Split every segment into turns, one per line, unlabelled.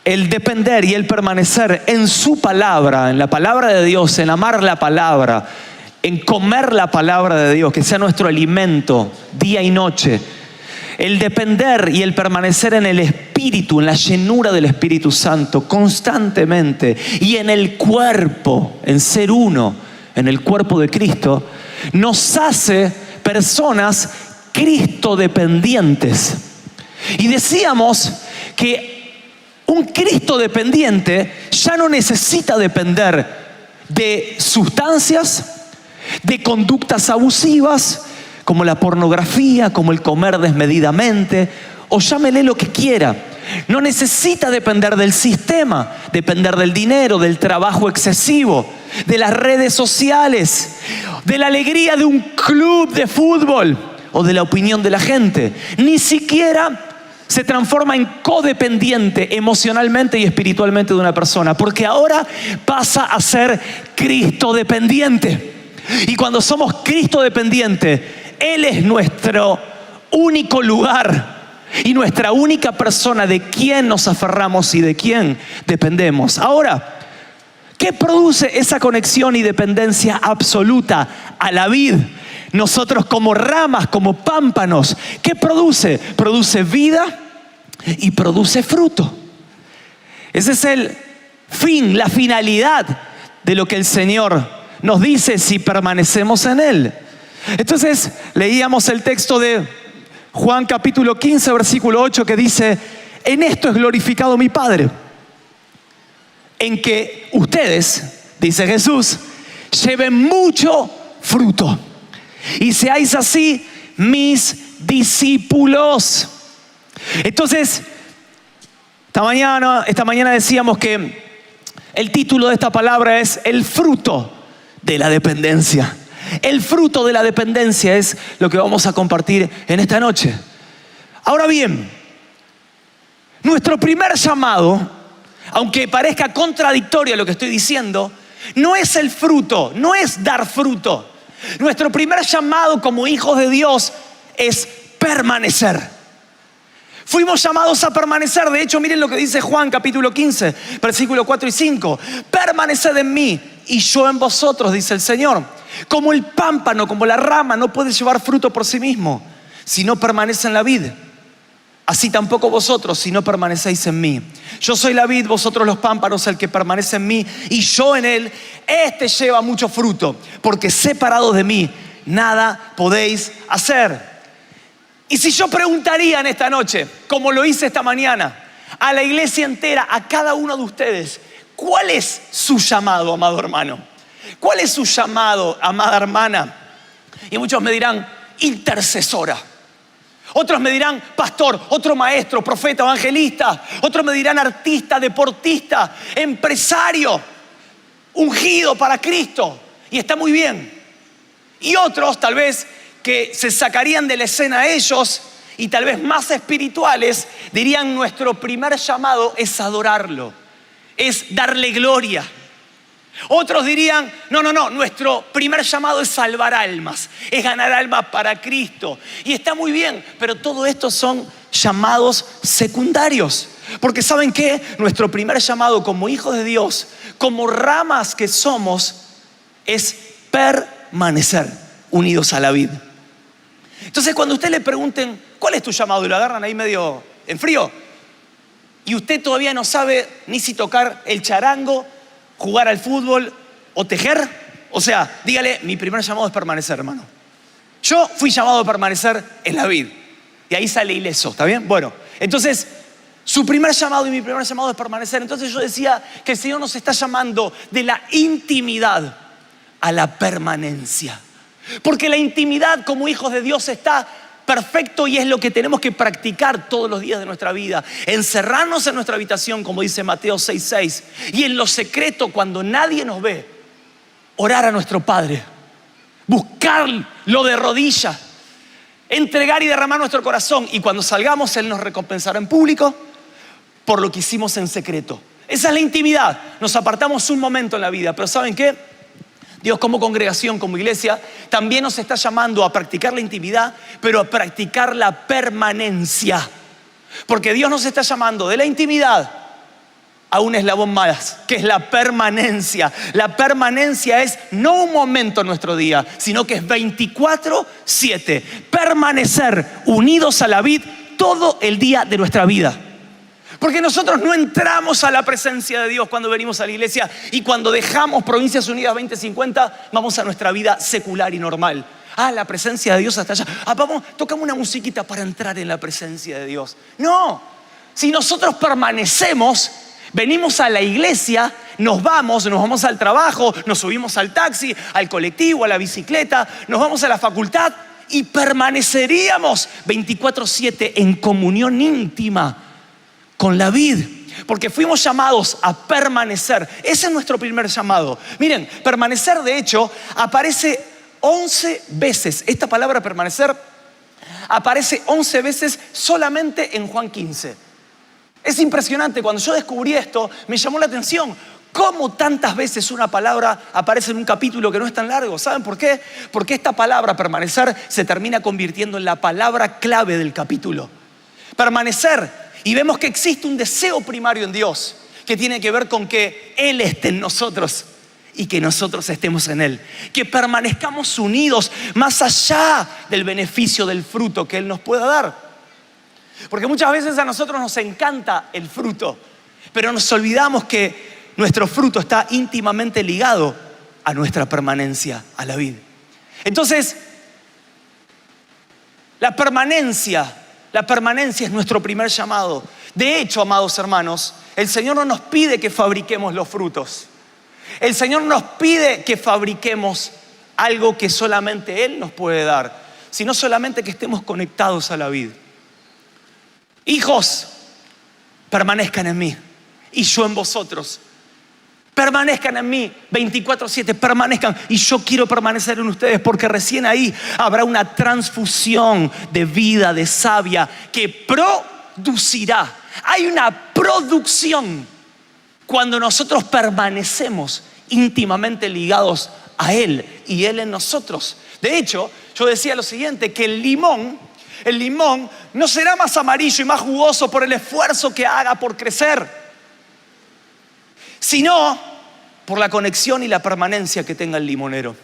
el depender y el permanecer en su palabra, en la palabra de Dios, en amar la palabra, en comer la palabra de Dios, que sea nuestro alimento día y noche. El depender y el permanecer en el Espíritu, en la llenura del Espíritu Santo constantemente, y en el cuerpo, en ser uno, en el cuerpo de Cristo, nos hace personas Cristo dependientes. Y decíamos que un Cristo dependiente ya no necesita depender de sustancias, de conductas abusivas, como la pornografía, como el comer desmedidamente, o llámele lo que quiera. No necesita depender del sistema, depender del dinero, del trabajo excesivo, de las redes sociales, de la alegría de un club de fútbol o de la opinión de la gente. Ni siquiera se transforma en codependiente emocionalmente y espiritualmente de una persona, porque ahora pasa a ser Cristo dependiente. Y cuando somos Cristo dependiente, Él es nuestro único lugar y nuestra única persona de quien nos aferramos y de quien dependemos. Ahora, ¿qué produce esa conexión y dependencia absoluta a la vid? Nosotros como ramas, como pámpanos, ¿qué produce? Produce vida y produce fruto. Ese es el fin, la finalidad de lo que el Señor nos dice si permanecemos en Él. Entonces leíamos el texto de Juan capítulo 15, versículo 8, que dice: en esto es glorificado mi Padre, en que ustedes, dice Jesús, lleven mucho fruto y seáis así mis discípulos. Entonces, esta mañana decíamos que el título de esta palabra es el fruto de la dependencia. El fruto de la dependencia es lo que vamos a compartir en esta noche. Ahora bien, nuestro primer llamado, aunque parezca contradictorio lo que estoy diciendo, no es el fruto, no es dar fruto. Nuestro primer llamado como hijos de Dios es permanecer. Fuimos llamados a permanecer. De hecho, miren lo que dice Juan capítulo 15, versículos 4 y 5. Permaneced en mí y yo en vosotros, dice el Señor. Como el pámpano, como la rama, no puede llevar fruto por sí mismo si no permanece en la vid. Así tampoco vosotros si no permanecéis en mí. Yo soy la vid, vosotros los pámpanos. El que permanece en mí y yo en él, este lleva mucho fruto, porque separados de mí nada podéis hacer. Y si yo preguntaría en esta noche, como lo hice esta mañana, a la iglesia entera, a cada uno de ustedes, ¿cuál es su llamado, amado hermano? ¿Cuál es su llamado, amada hermana? Y muchos me dirán, intercesora. Otros me dirán, pastor. Otro maestro, profeta, evangelista. Otros me dirán, artista, deportista, empresario, ungido para Cristo. Y está muy bien. Y otros, tal vez, que se sacarían de la escena ellos y tal vez más espirituales, dirían, nuestro primer llamado es adorarlo, es darle gloria. Otros dirían, no, nuestro primer llamado es salvar almas, es ganar almas para Cristo. Y está muy bien, pero todo esto son llamados secundarios. Porque ¿saben qué? Nuestro primer llamado como hijos de Dios, como ramas que somos, es permanecer unidos a la vid. Entonces, cuando usted le pregunten, ¿cuál es tu llamado? Y lo agarran ahí medio en frío, y usted todavía no sabe ni si tocar el charango, jugar al fútbol o tejer, o sea, dígale, mi primer llamado es permanecer, hermano. Yo fui llamado a permanecer en la vid, y ahí sale ileso, ¿está bien? Bueno, entonces, su primer llamado y mi primer llamado es permanecer. Entonces yo decía que el Señor nos está llamando de la intimidad a la permanencia. Porque la intimidad como hijos de Dios está perfecto y es lo que tenemos que practicar todos los días de nuestra vida. Encerrarnos en nuestra habitación, como dice Mateo 6:6, y en lo secreto, cuando nadie nos ve, orar a nuestro Padre, buscarlo de rodillas, entregar y derramar nuestro corazón, y cuando salgamos Él nos recompensará en público por lo que hicimos en secreto. Esa es la intimidad. Nos apartamos un momento en la vida, pero ¿saben qué? Dios como congregación, como iglesia, también nos está llamando a practicar la intimidad, pero a practicar la permanencia. Porque Dios nos está llamando de la intimidad a un eslabón más, que es la permanencia. La permanencia es no un momento en nuestro día, sino que es 24/7. Permanecer unidos a la vid todo el día de nuestra vida. Porque nosotros no entramos a la presencia de Dios cuando venimos a la iglesia, y cuando dejamos Provincias Unidas 2050 vamos a nuestra vida secular y normal. La presencia de Dios hasta allá. Vamos, tocamos una musiquita para entrar en la presencia de Dios. No, si nosotros permanecemos, venimos a la iglesia, nos vamos al trabajo, nos subimos al taxi, al colectivo, a la bicicleta, nos vamos a la facultad y permaneceríamos 24/7 en comunión íntima con la vid, porque fuimos llamados a permanecer. Ese es nuestro primer llamado. Miren, permanecer, de hecho, aparece 11 veces. Esta palabra permanecer aparece 11 veces solamente en Juan 15. Es impresionante. Cuando yo descubrí esto, me llamó la atención. ¿Cómo tantas veces una palabra aparece en un capítulo que no es tan largo? ¿Saben por qué? Porque esta palabra, permanecer, se termina convirtiendo en la palabra clave del capítulo. Permanecer. Y vemos que existe un deseo primario en Dios que tiene que ver con que Él esté en nosotros y que nosotros estemos en Él. Que permanezcamos unidos más allá del beneficio del fruto que Él nos pueda dar. Porque muchas veces a nosotros nos encanta el fruto, pero nos olvidamos que nuestro fruto está íntimamente ligado a nuestra permanencia, a la vid. Entonces, la permanencia es nuestro primer llamado. De hecho, amados hermanos, el Señor no nos pide que fabriquemos los frutos. El Señor nos pide que fabriquemos algo que solamente Él nos puede dar, sino solamente que estemos conectados a la vid. Hijos, permanezcan en mí y yo en vosotros. Permanezcan en mí 24/7, permanezcan, y yo quiero permanecer en ustedes, porque recién ahí habrá una transfusión de vida, de savia, que producirá. Hay una producción cuando nosotros permanecemos íntimamente ligados a Él y Él en nosotros. De hecho, yo decía lo siguiente, que el limón no será más amarillo y más jugoso por el esfuerzo que haga por crecer, sino por la conexión y la permanencia que tenga el limonero.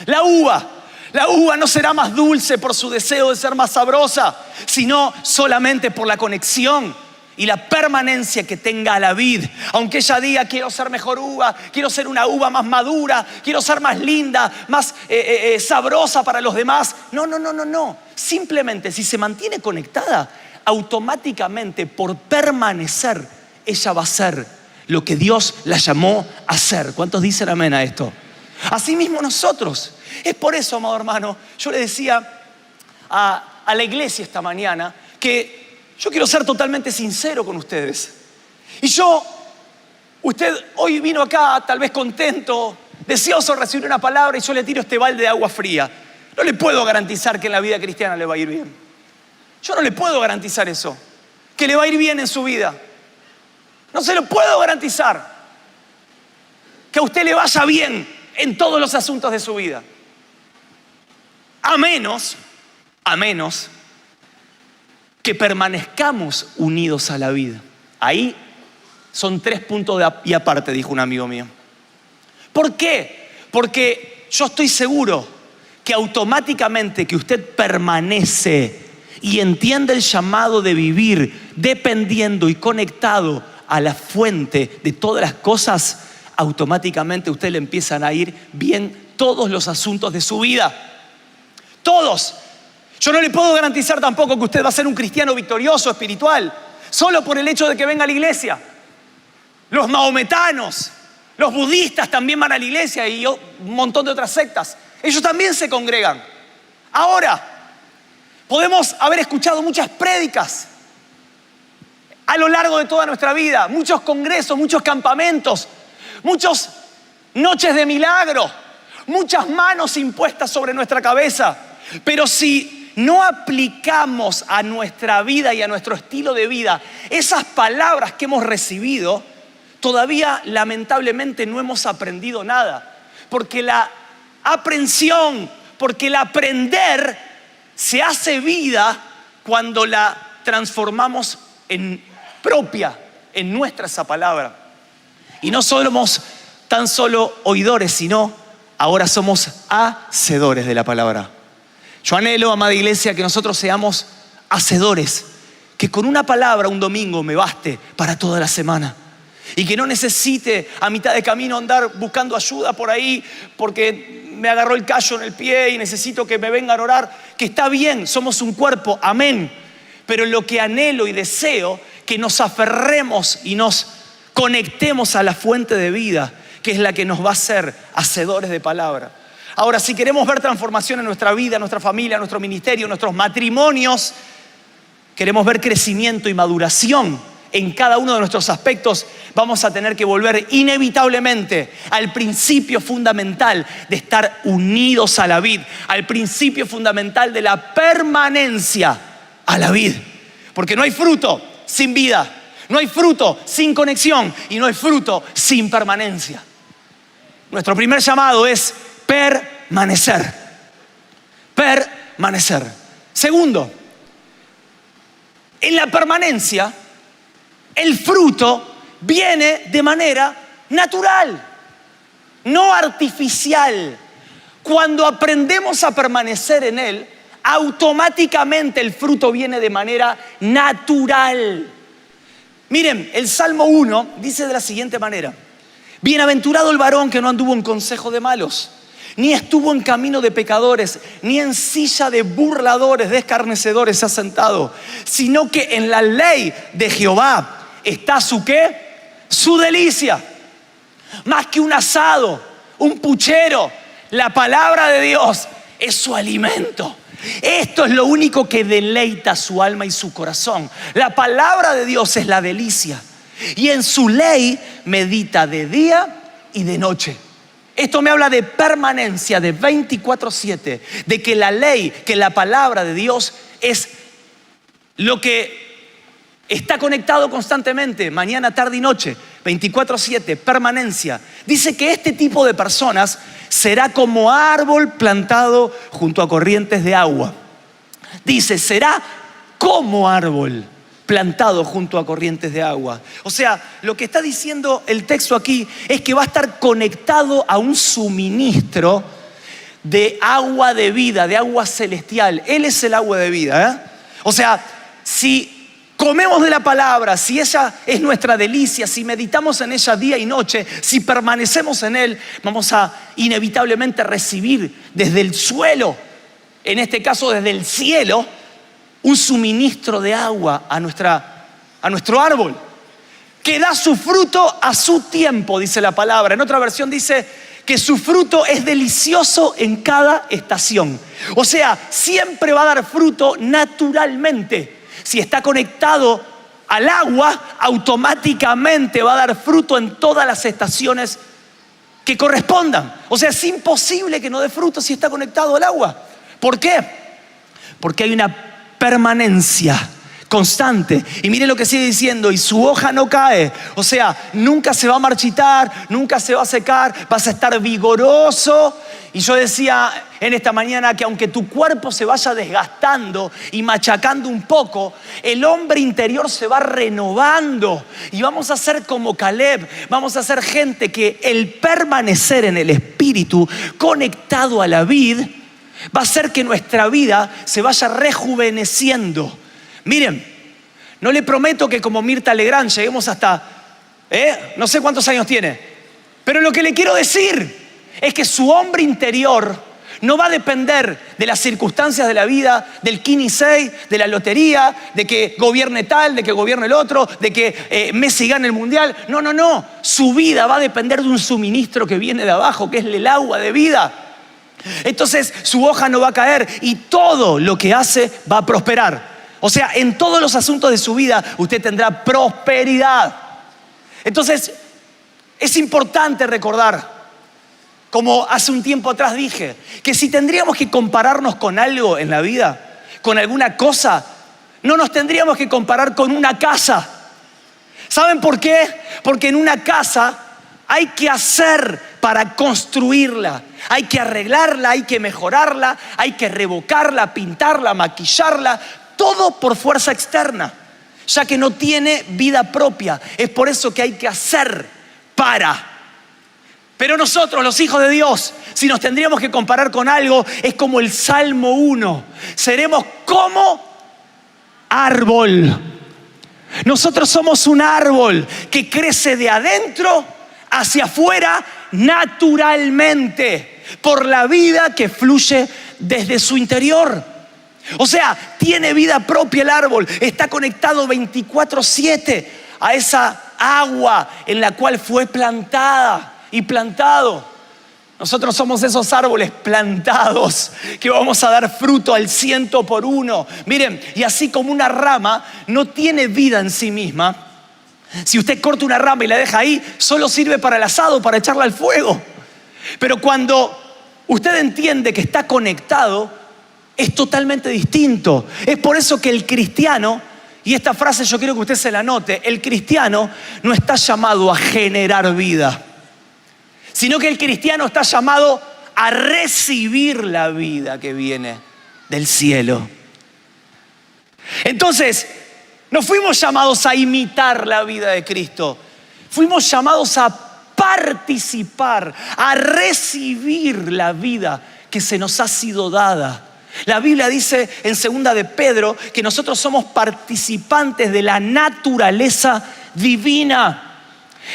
La uva no será más dulce por su deseo de ser más sabrosa, sino solamente por la conexión y la permanencia que tenga la vid. Aunque ella diga, quiero ser mejor uva, quiero ser una uva más madura, quiero ser más linda, más sabrosa para los demás. No. Simplemente, si se mantiene conectada, automáticamente, por permanecer, ella va a ser lo que Dios la llamó a ser. ¿Cuántos dicen amén a esto? Así mismo nosotros. Es por eso, amado hermano, yo le decía a la iglesia esta mañana que yo quiero ser totalmente sincero con ustedes. Y usted hoy vino acá tal vez contento, deseoso de recibir una palabra, y yo le tiro este balde de agua fría. No le puedo garantizar que en la vida cristiana le va a ir bien. Yo no le puedo garantizar eso, que le va a ir bien en su vida. No se lo puedo garantizar, que a usted le vaya bien en todos los asuntos de su vida. A menos que permanezcamos unidos a la vida. Ahí son 3 puntos y aparte, dijo un amigo mío. ¿Por qué? Porque yo estoy seguro que automáticamente que usted permanece y entiende el llamado de vivir dependiendo y conectado a la fuente de todas las cosas, automáticamente a usted le empiezan a ir bien todos los asuntos de su vida. Todos. Yo no le puedo garantizar tampoco que usted va a ser un cristiano victorioso, espiritual, solo por el hecho de que venga a la iglesia. Los mahometanos, los budistas también van a la iglesia, y un montón de otras sectas. Ellos también se congregan. Ahora, podemos haber escuchado muchas prédicas a lo largo de toda nuestra vida, muchos congresos, muchos campamentos, muchas noches de milagro, muchas manos impuestas sobre nuestra cabeza. Pero si no aplicamos a nuestra vida y a nuestro estilo de vida esas palabras que hemos recibido, todavía lamentablemente no hemos aprendido nada. Porque la aprensión, porque el aprender se hace vida cuando la transformamos en propia, en nuestra esa palabra. Y no somos tan solo oidores, sino ahora somos hacedores de la palabra. Yo anhelo, amada iglesia, que nosotros seamos hacedores, que con una palabra un domingo me baste para toda la semana. Y que no necesite a mitad de camino andar buscando ayuda por ahí porque me agarró el callo en el pie y necesito que me vengan a orar. Que está bien, somos un cuerpo, amén. Pero lo que anhelo y deseo, que nos aferremos y nos conectemos a la fuente de vida, que es la que nos va a hacer hacedores de palabra. Ahora, si queremos ver transformación en nuestra vida, en nuestra familia, en nuestro ministerio, en nuestros matrimonios, queremos ver crecimiento y maduración en cada uno de nuestros aspectos, vamos a tener que volver inevitablemente al principio fundamental de estar unidos a la vid, al principio fundamental de la permanencia a la vid. Porque no hay fruto sin vida, no hay fruto sin conexión y no hay fruto sin permanencia. Nuestro primer llamado es permanecer. Permanecer. Segundo, en la permanencia, el fruto viene de manera natural, no artificial. Cuando aprendemos a permanecer en Él, automáticamente el fruto viene de manera natural. Miren, el Salmo 1 dice de la siguiente manera: bienaventurado el varón que no anduvo en consejo de malos, ni estuvo en camino de pecadores, ni en silla de burladores, de escarnecedores se ha sentado, sino que en la ley de Jehová está su ¿qué? Su delicia. Más que un asado, un puchero, la palabra de Dios es su alimento. Esto es lo único que deleita su alma y su corazón. La palabra de Dios es la delicia. Y en su ley medita de día y de noche. Esto me habla de permanencia, de 24/7, de que la ley, que la palabra de Dios es lo que está conectado constantemente, mañana, tarde y noche, 24/7, permanencia. Dice que este tipo de personas será como árbol plantado junto a corrientes de agua. Dice, será como árbol plantado junto a corrientes de agua. O sea, lo que está diciendo el texto aquí es que va a estar conectado a un suministro de agua de vida, de agua celestial. Él es el agua de vida, O sea, si comemos de la palabra, si ella es nuestra delicia, si meditamos en ella día y noche, si permanecemos en Él, vamos a inevitablemente recibir desde el suelo, en este caso desde el cielo, un suministro de agua a nuestro árbol, que da su fruto a su tiempo, dice la palabra. En otra versión dice que su fruto es delicioso en cada estación. O sea, siempre va a dar fruto naturalmente. Si está conectado al agua, automáticamente va a dar fruto en todas las estaciones que correspondan. O sea, es imposible que no dé fruto si está conectado al agua. ¿Por qué? Porque hay una permanencia constante. Y mire lo que sigue diciendo: y su hoja no cae. O sea, nunca se va a marchitar, nunca se va a secar, vas a estar vigoroso. Y yo decía en esta mañana que aunque tu cuerpo se vaya desgastando y machacando un poco, el hombre interior se va renovando. Y vamos a ser como Caleb, vamos a ser gente que el permanecer en el Espíritu, conectado a la vid, va a hacer que nuestra vida se vaya rejuveneciendo. Miren, no le prometo que como Mirta Legrand lleguemos hasta, no sé cuántos años tiene, pero lo que le quiero decir es que su hombre interior no va a depender de las circunstancias de la vida, del Kini 6, de la lotería, de que gobierne tal, de que gobierne el otro, de que Messi gane el mundial. No. Su vida va a depender de un suministro que viene de abajo, que es el agua de vida. Entonces su hoja no va a caer y todo lo que hace va a prosperar. O sea, en todos los asuntos de su vida usted tendrá prosperidad. Entonces es importante recordar, como hace un tiempo atrás dije, que si tendríamos que compararnos con algo en la vida, con alguna cosa, no nos tendríamos que comparar con una casa. ¿Saben por qué? Porque en una casa hay que hacer para construirla, hay que arreglarla, hay que mejorarla, hay que revocarla, pintarla, maquillarla, todo por fuerza externa. ya que no tiene vida propia. Es por eso que hay que hacer para. Pero nosotros, los hijos de Dios, si nos tendríamos que comparar con algo, es como el Salmo 1. Seremos como árbol. Nosotros somos un árbol que crece de adentro hacia afuera naturalmente, por la vida que fluye desde su interior. O sea, tiene vida propia el árbol, está conectado 24/7 a esa agua en la cual fue plantada y plantado. Nosotros somos esos árboles plantados que vamos a dar fruto al 100 por 1. Miren, y así como una rama no tiene vida en sí misma, si usted corta una rama y la deja ahí, solo sirve para el asado, para echarla al fuego. Pero cuando usted entiende que está conectado, es totalmente distinto. Es por eso que el cristiano, y esta frase yo quiero que usted se la anote, el cristiano no está llamado a generar vida, sino que el cristiano está llamado a recibir la vida que viene del cielo. Entonces, no fuimos llamados a imitar la vida de Cristo, fuimos llamados a participar, a recibir la vida que se nos ha sido dada. La Biblia dice en 2 de Pedro que nosotros somos participantes de la naturaleza divina.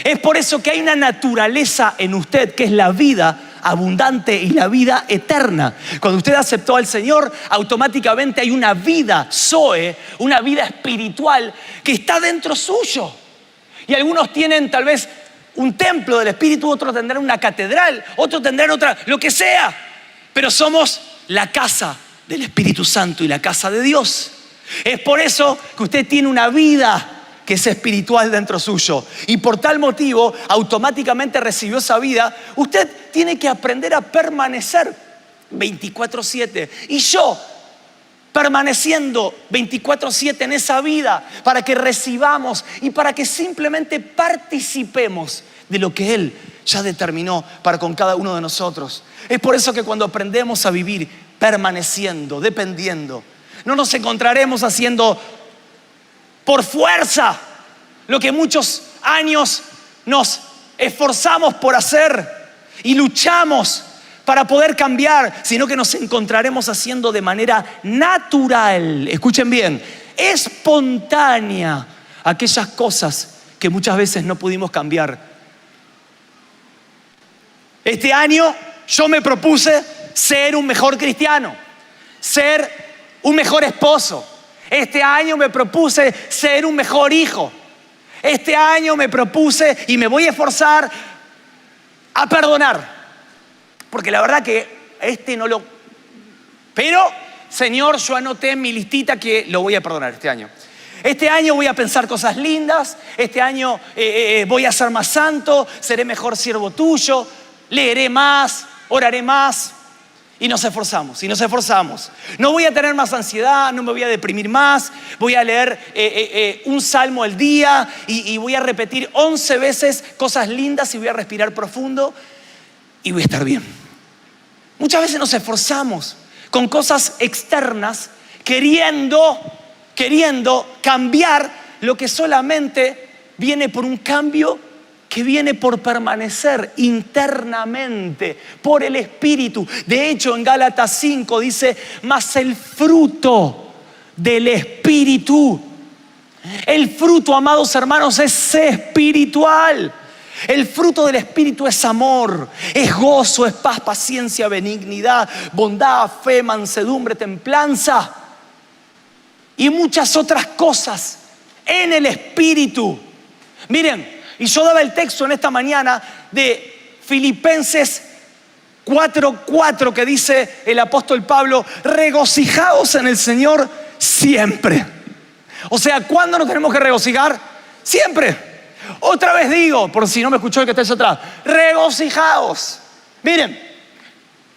Es por eso que hay una naturaleza en usted que es la vida abundante y la vida eterna. Cuando usted aceptó al Señor, automáticamente hay una vida Zoe, una vida espiritual que está dentro suyo. Y algunos tienen tal vez un templo del Espíritu, otros tendrán una catedral, otros tendrán otra, lo que sea. Pero somos la casa del Espíritu Santo y la casa de Dios. Es por eso que usted tiene una vida que es espiritual dentro suyo. Y por tal motivo, automáticamente recibió esa vida. Usted tiene que aprender a permanecer 24/7. Y yo, permaneciendo 24/7 en esa vida, para que recibamos y para que simplemente participemos de lo que Él ya determinó para con cada uno de nosotros. Es por eso que cuando aprendemos a vivir permaneciendo, dependiendo, no nos encontraremos haciendo por fuerza lo que muchos años nos esforzamos por hacer y luchamos para poder cambiar, sino que nos encontraremos haciendo de manera natural, escuchen bien, espontánea, aquellas cosas que muchas veces no pudimos cambiar. Este año yo me propuse ser un mejor cristiano, ser un mejor esposo. Este año me propuse ser un mejor hijo. Este año me propuse y me voy a esforzar a perdonar. Porque la verdad que Pero, Señor, yo anoté en mi listita que lo voy a perdonar este año. Este año voy a pensar cosas lindas. Este año voy a ser más santo. Seré mejor siervo tuyo. Leeré más. Oraré más. Y nos esforzamos, y nos esforzamos. No voy a tener más ansiedad, no me voy a deprimir más. Voy a leer un salmo al día y voy a repetir 11 veces cosas lindas y voy a respirar profundo y voy a estar bien. Muchas veces nos esforzamos con cosas externas, queriendo cambiar lo que solamente viene por un cambio que viene por permanecer internamente por el Espíritu. De hecho, en Gálatas 5 dice, mas el fruto del Espíritu. El fruto, amados hermanos, es espiritual. El fruto del Espíritu es amor, es gozo, es paz, paciencia, benignidad, bondad, fe, mansedumbre, templanza y muchas otras cosas en el Espíritu. Miren, y yo daba el texto en esta mañana de Filipenses 4:4 que dice el apóstol Pablo, regocijaos en el Señor siempre. O sea, ¿cuándo nos tenemos que regocijar? Siempre. Otra vez digo, por si no me escuchó el que está allá atrás, regocijaos. Miren,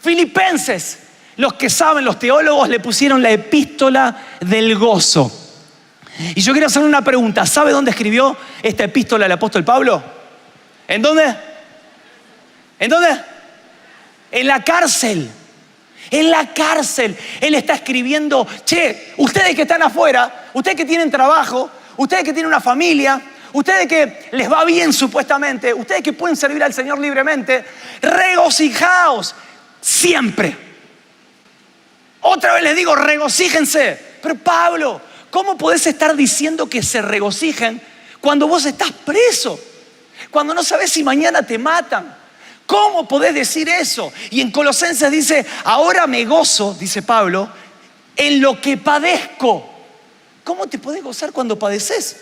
Filipenses, los que saben, los teólogos le pusieron la epístola del gozo. Y yo quiero hacerle una pregunta. ¿Sabe dónde escribió esta epístola el apóstol Pablo? ¿En dónde? ¿En dónde? En la cárcel. En la cárcel. Él está escribiendo, che, ustedes que están afuera, ustedes que tienen trabajo, ustedes que tienen una familia, ustedes que les va bien supuestamente, ustedes que pueden servir al Señor libremente, regocijaos siempre. Otra vez les digo, regocíjense. Pero Pablo, ¿cómo podés estar diciendo que se regocijen cuando vos estás preso? Cuando no sabés si mañana te matan. ¿Cómo podés decir eso? Y en Colosenses dice, ahora me gozo, dice Pablo, en lo que padezco. ¿Cómo te podés gozar cuando padeces?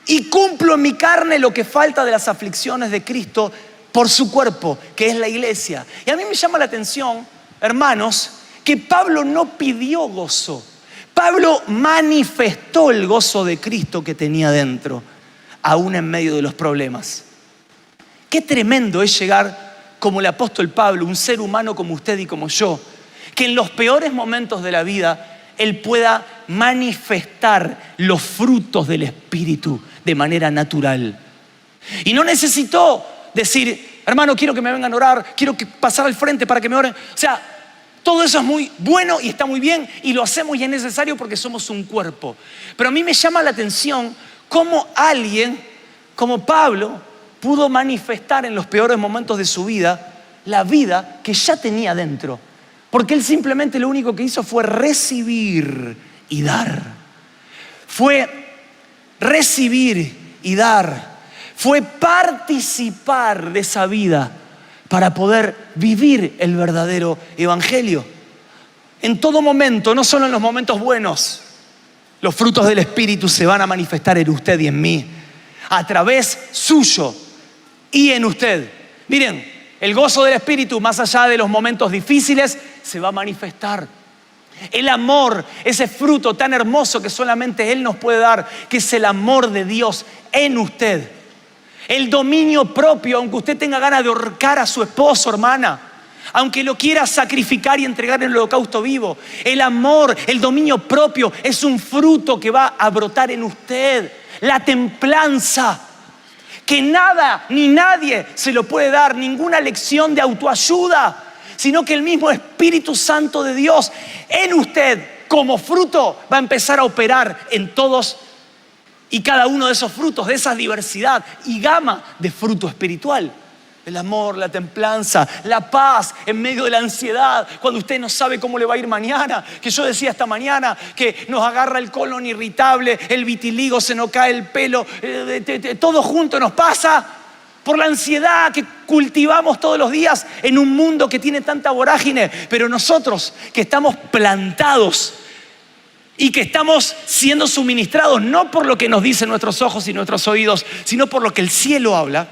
Y cumplo en mi carne lo que falta de las aflicciones de Cristo por su cuerpo, que es la iglesia. Y a mí me llama la atención, hermanos, que Pablo no pidió gozo. Pablo manifestó el gozo de Cristo que tenía dentro, aún en medio de los problemas. Qué tremendo es llegar como el apóstol Pablo, un ser humano como usted y como yo, que en los peores momentos de la vida él pueda manifestar los frutos del Espíritu de manera natural. Y no necesitó decir, hermano, quiero que me vengan a orar, quiero pasar al frente para que me oren. O sea, todo eso es muy bueno y está muy bien y lo hacemos y es necesario porque somos un cuerpo. Pero a mí me llama la atención cómo alguien como Pablo pudo manifestar en los peores momentos de su vida la vida que ya tenía dentro. Porque él simplemente lo único que hizo fue recibir y dar. Fue recibir y dar. Fue participar de esa vida para poder vivir el verdadero evangelio. En todo momento, no solo en los momentos buenos, los frutos del Espíritu se van a manifestar en usted y en mí, a través suyo y en usted. Miren, el gozo del Espíritu, más allá de los momentos difíciles, se va a manifestar. El amor, ese fruto tan hermoso que solamente Él nos puede dar, que es el amor de Dios en usted. El dominio propio, aunque usted tenga ganas de ahorcar a su esposo, hermana, aunque lo quiera sacrificar y entregar en el holocausto vivo. El amor, el dominio propio es un fruto que va a brotar en usted. La templanza, que nada ni nadie se lo puede dar, ninguna lección de autoayuda, sino que el mismo Espíritu Santo de Dios en usted como fruto va a empezar a operar en todos y cada uno de esos frutos, de esa diversidad y gama de fruto espiritual. El amor, la templanza, la paz en medio de la ansiedad, cuando usted no sabe cómo le va a ir mañana. Que yo decía esta mañana que nos agarra el colon irritable, el vitiligo, se nos cae el pelo, todo junto nos pasa por la ansiedad que cultivamos todos los días en un mundo que tiene tanta vorágine. Pero nosotros que estamos plantados y que estamos siendo suministrados no por lo que nos dicen nuestros ojos y nuestros oídos, sino por lo que el cielo habla,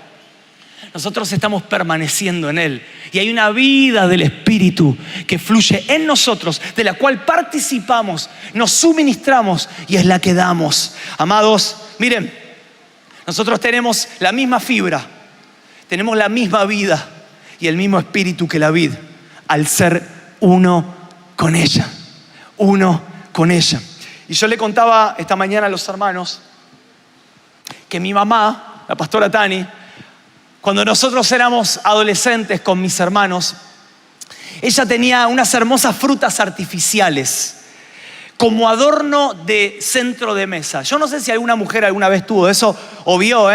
nosotros estamos permaneciendo en Él. Y hay una vida del Espíritu que fluye en nosotros, de la cual participamos, nos suministramos y es la que damos. Amados, miren, nosotros tenemos la misma fibra, tenemos la misma vida y el mismo espíritu que la vid, al ser uno con ella, uno con ella. Y yo le contaba esta mañana a los hermanos que mi mamá, la pastora Tani, cuando nosotros éramos adolescentes con mis hermanos, ella tenía unas hermosas frutas artificiales como adorno de centro de mesa. Yo no sé si alguna mujer alguna vez tuvo eso o vio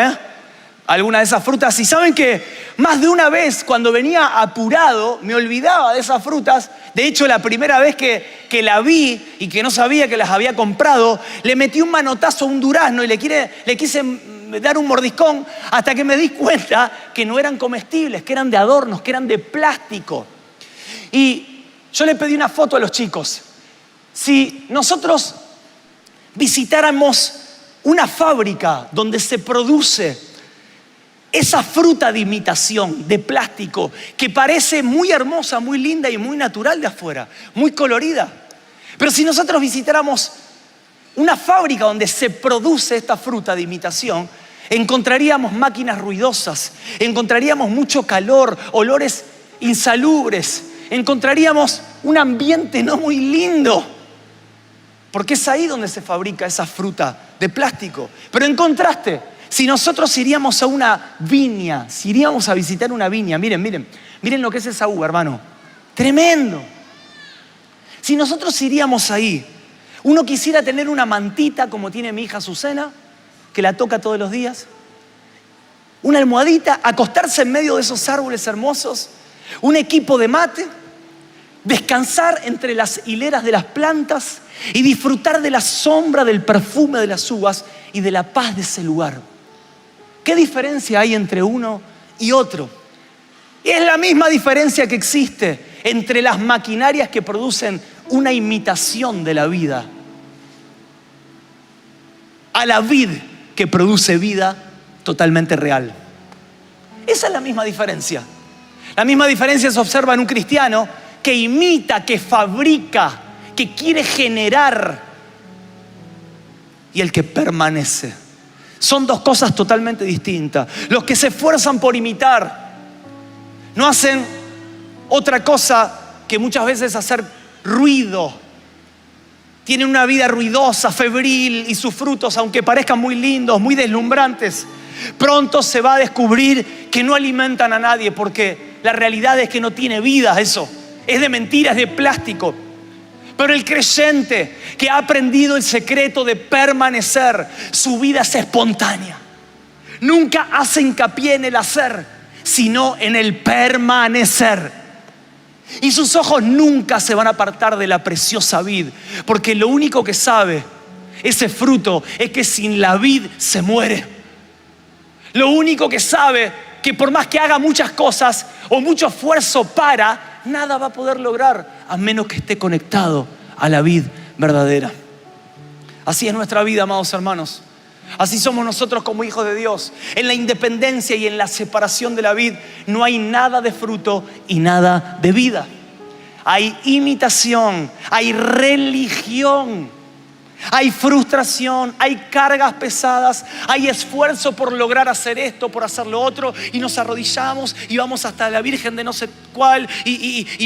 alguna de esas frutas. Y saben que más de una vez cuando venía apurado me olvidaba de esas frutas. De hecho, la primera vez que la vi y que no sabía que las había comprado, le metí un manotazo a un durazno y le quise dar un mordiscón hasta que me di cuenta que no eran comestibles, que eran de adornos, que eran de plástico. Y yo le pedí una foto a los chicos. Si nosotros visitáramos una fábrica donde se produce esa fruta de imitación, de plástico, que parece muy hermosa, muy linda y muy natural de afuera, muy colorida. Pero si nosotros visitáramos una fábrica donde se produce esta fruta de imitación, encontraríamos máquinas ruidosas, encontraríamos mucho calor, olores insalubres, encontraríamos un ambiente no muy lindo, porque es ahí donde se fabrica esa fruta de plástico. Pero en contraste, si nosotros iríamos a una viña, si iríamos a visitar una viña, miren lo que es esa uva, hermano, tremendo. Si nosotros iríamos ahí, Uno quisiera tener una mantita como tiene mi hija Azucena, que la toca todos los días. Una almohadita, acostarse en medio de esos árboles hermosos. Un equipo de mate. Descansar entre las hileras de las plantas y disfrutar de la sombra, del perfume de las uvas y de la paz de ese lugar. ¿Qué diferencia hay entre uno y otro? Y es la misma diferencia que existe entre las maquinarias que producen una imitación de la vida a la vid que produce vida totalmente real. Esa es la misma diferencia. La misma diferencia se observa en un cristiano que imita, que fabrica, que quiere generar, y el que permanece. Son dos cosas totalmente distintas. Los que se esfuerzan por imitar no hacen otra cosa que muchas veces hacer ruido. Tienen una vida ruidosa, febril, y sus frutos, aunque parezcan muy lindos, muy deslumbrantes, pronto se va a descubrir que no alimentan a nadie, porque la realidad es que no tiene vida eso. Es de mentira, es de plástico. Pero el creyente que ha aprendido el secreto de permanecer, su vida es espontánea. Nunca hace hincapié en el hacer, sino en el permanecer. Y sus ojos nunca se van a apartar de la preciosa vid, porque lo único que sabe ese fruto es que sin la vid se muere. Lo único que sabe que por más que haga muchas cosas o mucho esfuerzo nada va a poder lograr a menos que esté conectado a la vid verdadera. Así es nuestra vida, amados hermanos. Así somos nosotros como hijos de Dios. En la independencia y en la separación de la vid no hay nada de fruto y nada de vida. Hay imitación, hay religión, hay frustración, hay cargas pesadas, hay esfuerzo por lograr hacer esto, por hacer lo otro, y nos arrodillamos y vamos hasta la Virgen de no sé cuál,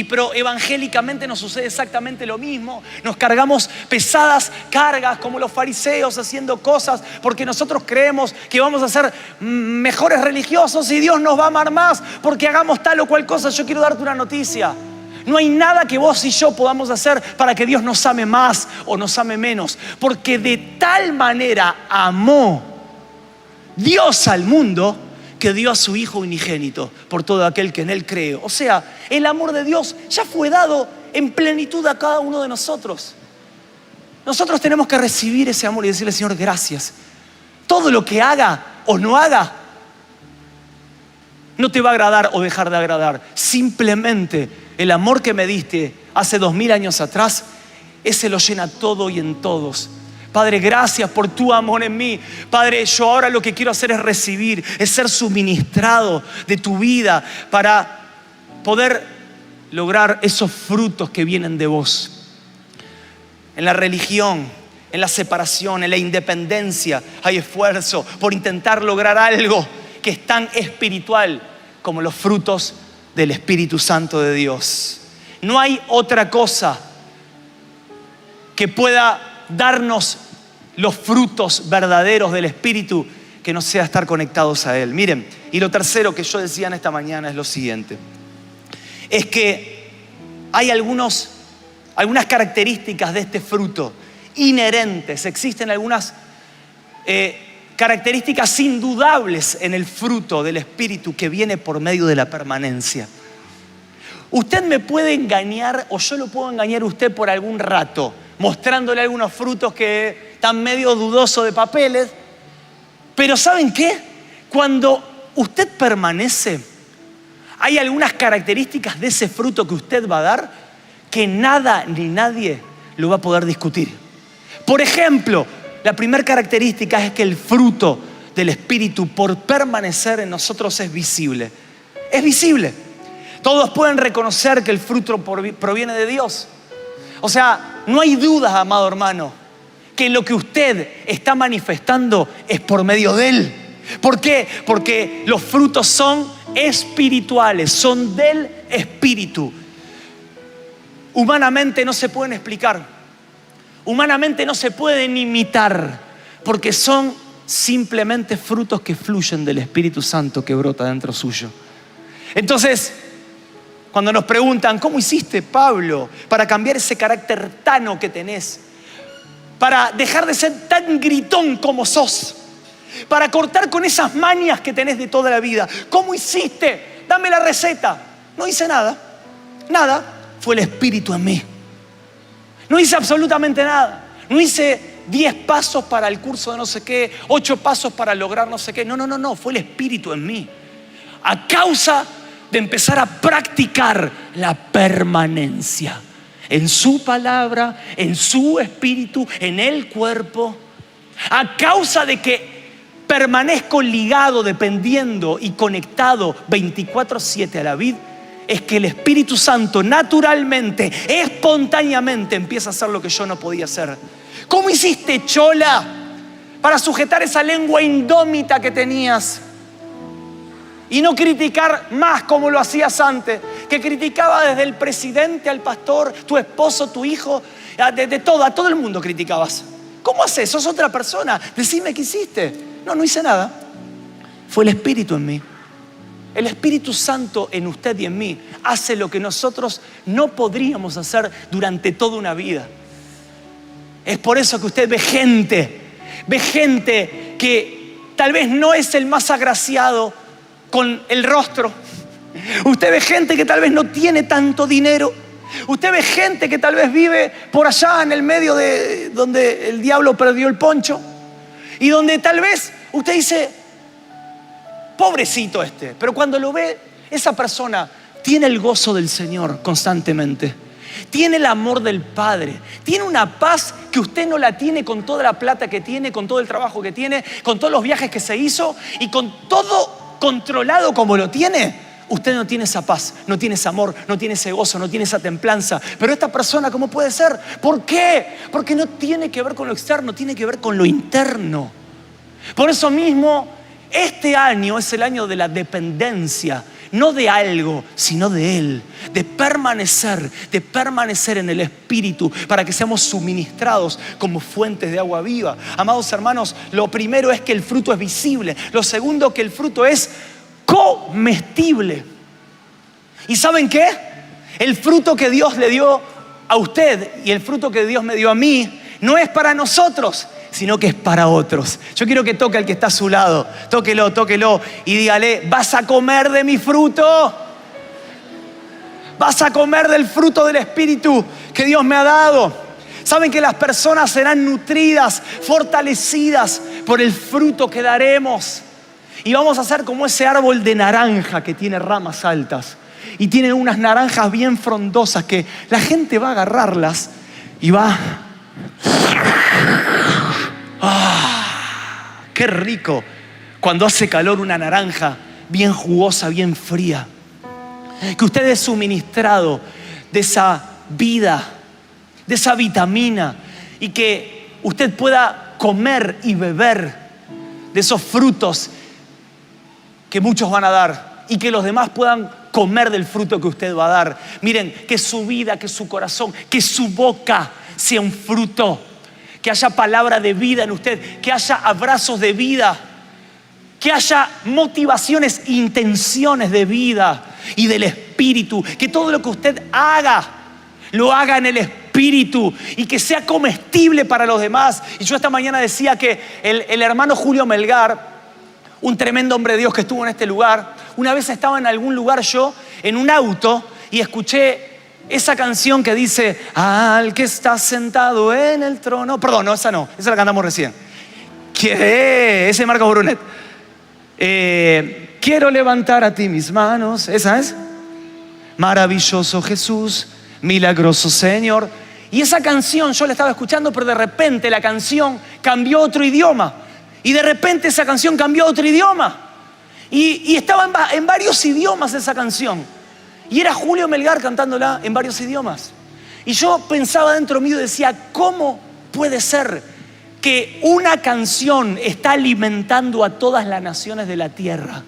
pero evangélicamente nos sucede exactamente lo mismo. Nos cargamos pesadas cargas como los fariseos haciendo cosas porque nosotros creemos que vamos a ser mejores religiosos y Dios nos va a amar más porque hagamos tal o cual cosa. Yo quiero darte una noticia. No hay nada que vos y yo podamos hacer para que Dios nos ame más o nos ame menos. Porque de tal manera amó Dios al mundo que dio a su Hijo unigénito por todo aquel que en Él cree. O sea, el amor de Dios ya fue dado en plenitud a cada uno de nosotros. Nosotros tenemos que recibir ese amor y decirle: Señor, gracias. Todo lo que haga o no haga no te va a agradar o dejar de agradar. Simplemente el amor que me diste hace 2000 años atrás, ese lo llena todo y en todos. Padre, gracias por tu amor en mí. Padre, yo ahora lo que quiero hacer es recibir, es ser suministrado de tu vida para poder lograr esos frutos que vienen de vos. En la religión, en la separación, en la independencia, hay esfuerzo por intentar lograr algo que es tan espiritual como los frutos del Espíritu Santo de Dios. No hay otra cosa que pueda darnos los frutos verdaderos del Espíritu que no sea estar conectados a Él. Miren, y lo tercero que yo decía en esta mañana es lo siguiente. Es que hay algunas características de este fruto inherentes. Existen algunas características indudables en el fruto del Espíritu que viene por medio de la permanencia. Usted me puede engañar o yo lo puedo engañar a usted por algún rato, mostrándole algunos frutos que están medio dudosos de papeles. Pero ¿saben qué? Cuando usted permanece, hay algunas características de ese fruto que usted va a dar que nada ni nadie lo va a poder discutir. Por ejemplo, la primera característica es que el fruto del Espíritu por permanecer en nosotros es visible. Es visible. Todos pueden reconocer que el fruto proviene de Dios. O sea, no hay dudas, amado hermano, que lo que usted está manifestando es por medio de Él. ¿Por qué? Porque los frutos son espirituales, son del Espíritu. Humanamente no se pueden explicar. Humanamente no se pueden imitar, porque son simplemente frutos que fluyen del Espíritu Santo que brota dentro suyo. Entonces, cuando nos preguntan, ¿cómo hiciste, Pablo, para cambiar ese carácter tano que tenés? para dejar de ser tan gritón como sos, para cortar con esas mañas que tenés de toda la vida. ¿Cómo hiciste? Dame la receta. No hice nada. Nada. Fue el Espíritu en mí. No hice absolutamente nada. No hice 10 pasos para el curso de no sé qué, 8 pasos para lograr no sé qué. No. Fue el Espíritu en mí. A causa de empezar a practicar la permanencia en su palabra, en su espíritu, en el cuerpo. A causa de que permanezco ligado, dependiendo y conectado 24/7 a la vid, es que el Espíritu Santo naturalmente, espontáneamente empieza a hacer lo que yo no podía hacer. ¿Cómo hiciste, chola, para sujetar esa lengua indómita que tenías y no criticar más como lo hacías antes? Que criticaba desde el presidente al pastor, tu esposo, tu hijo, a todo el mundo criticabas. ¿Cómo haces? Sos otra persona. Decime qué hiciste. No hice nada. Fue el Espíritu en mí. El Espíritu Santo en usted y en mí hace lo que nosotros no podríamos hacer durante toda una vida. Es por eso que usted ve gente que tal vez no es el más agraciado con el rostro. Usted ve gente que tal vez no tiene tanto dinero. Usted ve gente que tal vez vive por allá en el medio de donde el diablo perdió el poncho. Y donde tal vez usted dice, pobrecito este. Pero cuando lo ve, esa persona tiene el gozo del Señor constantemente. Tiene el amor del Padre. Tiene una paz que usted no la tiene con toda la plata que tiene, con todo el trabajo que tiene, con todos los viajes que se hizo y con todo controlado como lo tiene. Usted no tiene esa paz, no tiene ese amor, no tiene ese gozo, no tiene esa templanza. Pero esta persona, ¿cómo puede ser? ¿Por qué? Porque no tiene que ver con lo externo, tiene que ver con lo interno. Por eso mismo, este año es el año de la dependencia, no de algo, sino de Él. De permanecer en el Espíritu para que seamos suministrados como fuentes de agua viva. Amados hermanos, lo primero es que el fruto es visible. Lo segundo, que el fruto es comestible. ¿Y saben qué? El fruto que Dios le dio a usted y el fruto que Dios me dio a mí no es para nosotros, sino que es para otros. Yo quiero que toque al que está a su lado. Tóquelo y dígale, vas a comer de mi fruto. Vas a comer del fruto del Espíritu que Dios me ha dado. Saben que las personas serán nutridas, fortalecidas por el fruto que daremos. Y vamos a hacer como ese árbol de naranja que tiene ramas altas y tiene unas naranjas bien frondosas que la gente va a agarrarlas y va... ¡Ah! ¡Qué rico! Cuando hace calor una naranja bien jugosa, bien fría. Que usted es suministrado de esa vida, de esa vitamina y que usted pueda comer y beber de esos frutos que muchos van a dar y que los demás puedan comer del fruto que usted va a dar. Miren, que su vida, que su corazón, que su boca sea un fruto, que haya palabra de vida en usted, que haya abrazos de vida, que haya motivaciones, intenciones de vida y del Espíritu, que todo lo que usted haga, lo haga en el Espíritu y que sea comestible para los demás. Y yo esta mañana decía que el hermano Julio Melgar, un tremendo hombre de Dios que estuvo en este lugar, una vez estaba en algún lugar yo, en un auto, y escuché esa canción que dice, al que está sentado en el trono. Perdón, no, esa la cantamos recién. Ese es Marcos Brunet. Quiero levantar a ti mis manos. ¿Esa es? Maravilloso Jesús, milagroso Señor. Y esa canción yo la estaba escuchando, pero de repente la canción cambió a otro idioma. Y de repente esa canción cambió a otro idioma. Y estaba en varios idiomas esa canción. Y era Julio Melgar cantándola en varios idiomas. Y yo pensaba dentro mío y decía, ¿cómo puede ser que una canción está alimentando a todas las naciones de la tierra?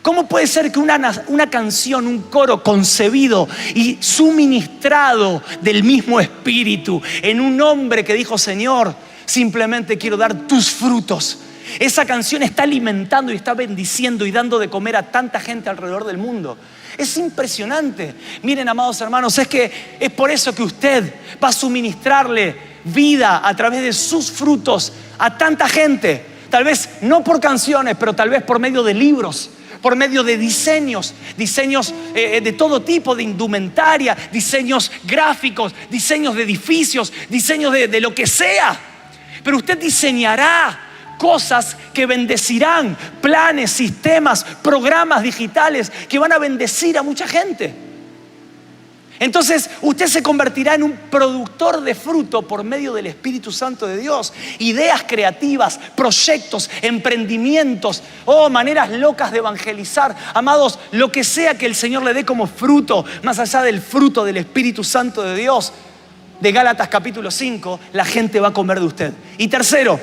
¿Cómo puede ser que una canción, un coro concebido y suministrado del mismo Espíritu en un hombre que dijo, Señor, simplemente quiero dar tus frutos? Esa canción está alimentando y está bendiciendo y dando de comer a tanta gente alrededor del mundo. Es impresionante. Miren, amados hermanos, es por eso que usted va a suministrarle vida a través de sus frutos a tanta gente. Tal vez no por canciones, pero tal vez por medio de libros, por medio de diseños de todo tipo, de indumentaria, diseños gráficos, diseños de edificios, diseños de lo que sea. Pero usted diseñará cosas que bendecirán, planes, sistemas, programas digitales que van a bendecir a mucha gente. Entonces usted se convertirá en un productor de fruto por medio del Espíritu Santo de Dios. Ideas creativas, proyectos, emprendimientos, maneras locas de evangelizar. Amados, lo que sea que el Señor le dé como fruto, más allá del fruto del Espíritu Santo de Dios, de Gálatas capítulo 5, la gente va a comer de usted. Y tercero,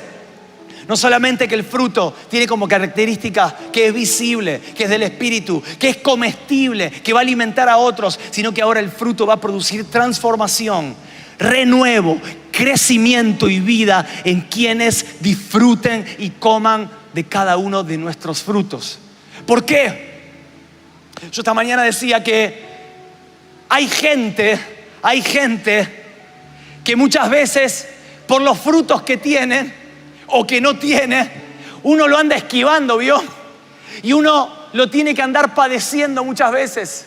no solamente que el fruto tiene como característica que es visible, que es del Espíritu, que es comestible, que va a alimentar a otros, sino que ahora el fruto va a producir transformación, renuevo, crecimiento y vida en quienes disfruten y coman de cada uno de nuestros frutos. ¿Por qué? Yo esta mañana decía que hay gente que muchas veces por los frutos que tienen o que no tiene, uno lo anda esquivando, ¿vio? Y uno lo tiene que andar padeciendo muchas veces.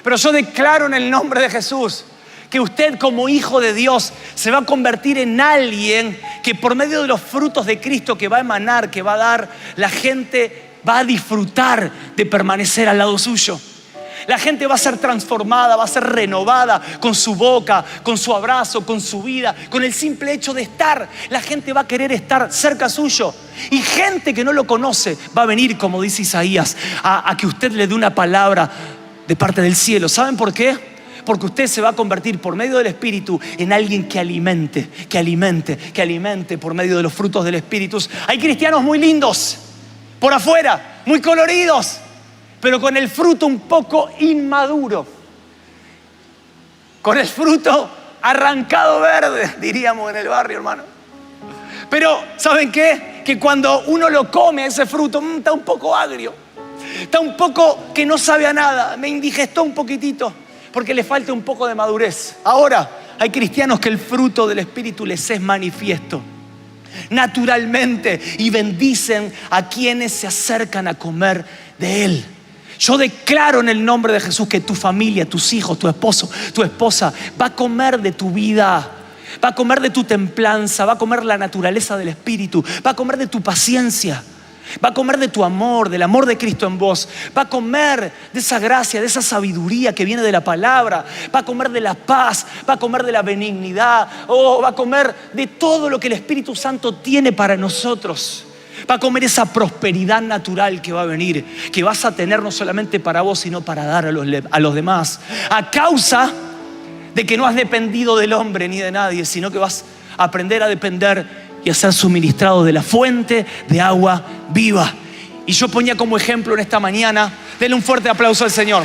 Pero yo declaro en el nombre de Jesús que usted como hijo de Dios se va a convertir en alguien que por medio de los frutos de Cristo que va a emanar, que va a dar, la gente va a disfrutar de permanecer al lado suyo. La gente va a ser transformada, va a ser renovada con su boca, con su abrazo, con su vida, con el simple hecho de estar. La gente va a querer estar cerca suyo. Y gente que no lo conoce va a venir, como dice Isaías, a que usted le dé una palabra de parte del cielo. ¿Saben por qué? Porque usted se va a convertir por medio del Espíritu en alguien que alimente por medio de los frutos del Espíritu. Hay cristianos muy lindos por afuera, muy coloridos, pero con el fruto un poco inmaduro, con el fruto arrancado verde, diríamos en el barrio, hermano. Pero ¿saben qué? Que cuando uno lo come ese fruto, está un poco agrio, está un poco que no sabe a nada, me indigestó un poquitito, porque le falta un poco de madurez. Ahora, hay cristianos que el fruto del Espíritu les es manifiesto naturalmente y bendicen a quienes se acercan a comer de Él. Yo declaro en el nombre de Jesús que tu familia, tus hijos, tu esposo, tu esposa va a comer de tu vida, va a comer de tu templanza, va a comer la naturaleza del Espíritu, va a comer de tu paciencia, va a comer de tu amor, del amor de Cristo en vos, va a comer de esa gracia, de esa sabiduría que viene de la palabra, va a comer de la paz, va a comer de la benignidad, va a comer de todo lo que el Espíritu Santo tiene para nosotros. Va a comer esa prosperidad natural que va a venir, que vas a tener no solamente para vos, sino para dar a los demás. A causa de que no has dependido del hombre ni de nadie, sino que vas a aprender a depender y a ser suministrado de la fuente de agua viva. Y yo ponía como ejemplo en esta mañana, denle un fuerte aplauso al Señor.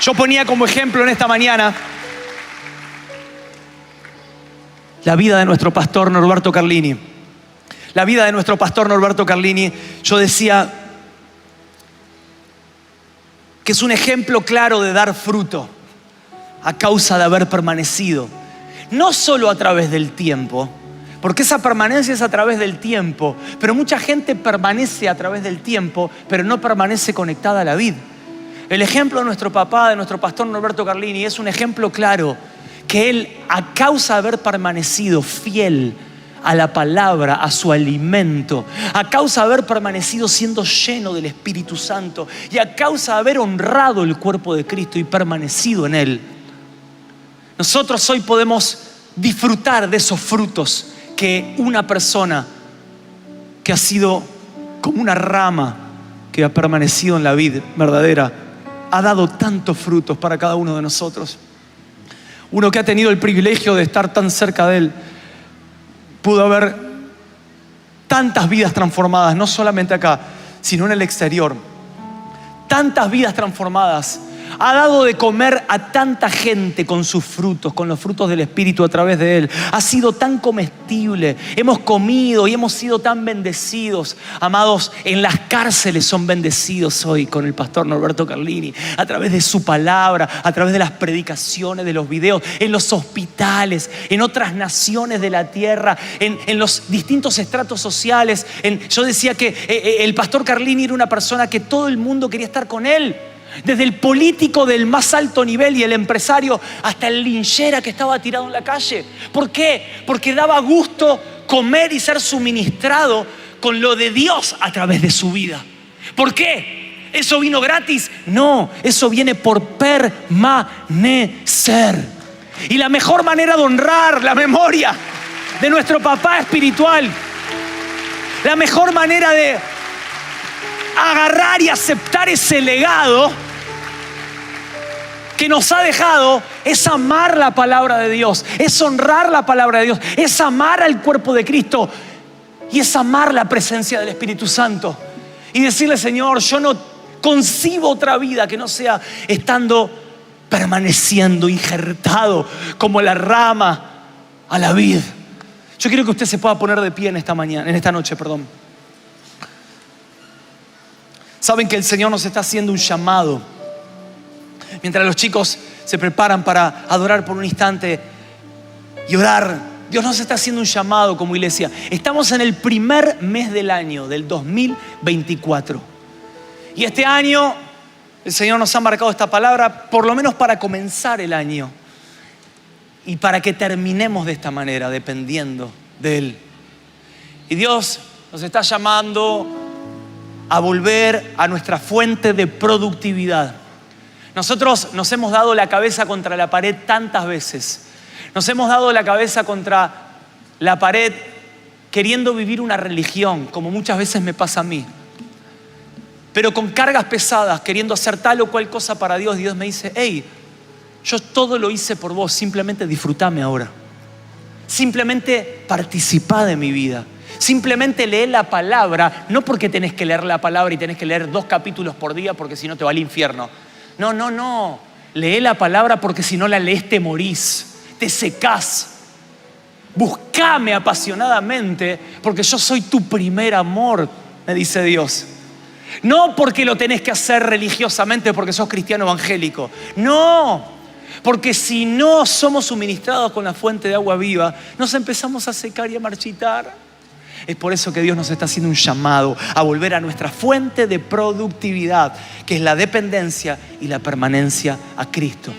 Yo ponía como ejemplo en esta mañana la vida de nuestro pastor Norberto Carlini. La vida de nuestro pastor Norberto Carlini, yo decía que es un ejemplo claro de dar fruto a causa de haber permanecido. No solo a través del tiempo, porque esa permanencia es a través del tiempo, pero mucha gente permanece a través del tiempo, pero no permanece conectada a la vid. El ejemplo de nuestro papá, de nuestro pastor Norberto Carlini, es un ejemplo claro que él, a causa de haber permanecido fiel a la palabra, a su alimento, a causa de haber permanecido siendo lleno del Espíritu Santo y a causa de haber honrado el cuerpo de Cristo y permanecido en él, nosotros hoy podemos disfrutar de esos frutos que una persona que ha sido como una rama que ha permanecido en la vid verdadera ha dado tantos frutos para cada uno de nosotros. Uno que ha tenido el privilegio de estar tan cerca de él pudo ver tantas vidas transformadas, no solamente acá, sino en el exterior. Tantas vidas transformadas Ha dado de comer a tanta gente con sus frutos, con los frutos del Espíritu a través de Él. Ha sido tan comestible. Hemos comido y hemos sido tan bendecidos. Amados, en las cárceles son bendecidos hoy con el pastor Norberto Carlini. A través de su palabra, a través de las predicaciones, de los videos, en los hospitales, en otras naciones de la tierra, en los distintos estratos sociales. Yo decía que el pastor Carlini era una persona que todo el mundo quería estar con él. Desde el político del más alto nivel y el empresario hasta el linchera que estaba tirado en la calle. ¿Por qué? Porque daba gusto comer y ser suministrado con lo de Dios a través de su vida. ¿Por qué? ¿Eso vino gratis? No, eso viene por permanecer. Y la mejor manera de honrar la memoria de nuestro papá espiritual, la mejor manera de agarrar y aceptar ese legado que nos ha dejado es amar la palabra de Dios, es honrar la palabra de Dios, es amar al cuerpo de Cristo y es amar la presencia del Espíritu Santo y decirle: Señor, yo no concibo otra vida que no sea estando permaneciendo, injertado como la rama a la vid. Yo quiero que usted se pueda poner de pie en esta noche. Saben que el Señor nos está haciendo un llamado. Mientras los chicos se preparan para adorar por un instante y orar, Dios nos está haciendo un llamado como iglesia. Estamos en el primer mes del año, del 2024. Y este año el Señor nos ha marcado esta palabra, por lo menos para comenzar el año. Y para que terminemos de esta manera, dependiendo de Él. Y Dios nos está llamando a volver a nuestra fuente de productividad. Nosotros nos hemos dado la cabeza contra la pared tantas veces. Nos hemos dado la cabeza contra la pared queriendo vivir una religión, como muchas veces me pasa a mí. Pero con cargas pesadas, queriendo hacer tal o cual cosa para Dios. Dios me dice: hey, yo todo lo hice por vos, simplemente disfrutame ahora. Simplemente participá de mi vida. Simplemente lee la palabra, no porque tenés que leer la palabra y tenés que leer 2 capítulos por día porque si no te va al infierno. No. Lee la palabra porque si no la lees te morís, te secás. Buscame apasionadamente porque yo soy tu primer amor, me dice Dios. No porque lo tenés que hacer religiosamente porque sos cristiano evangélico. No, porque si no somos suministrados con la fuente de agua viva, nos empezamos a secar y a marchitar. Es por eso que Dios nos está haciendo un llamado a volver a nuestra fuente de productividad, que es la dependencia y la permanencia a Cristo.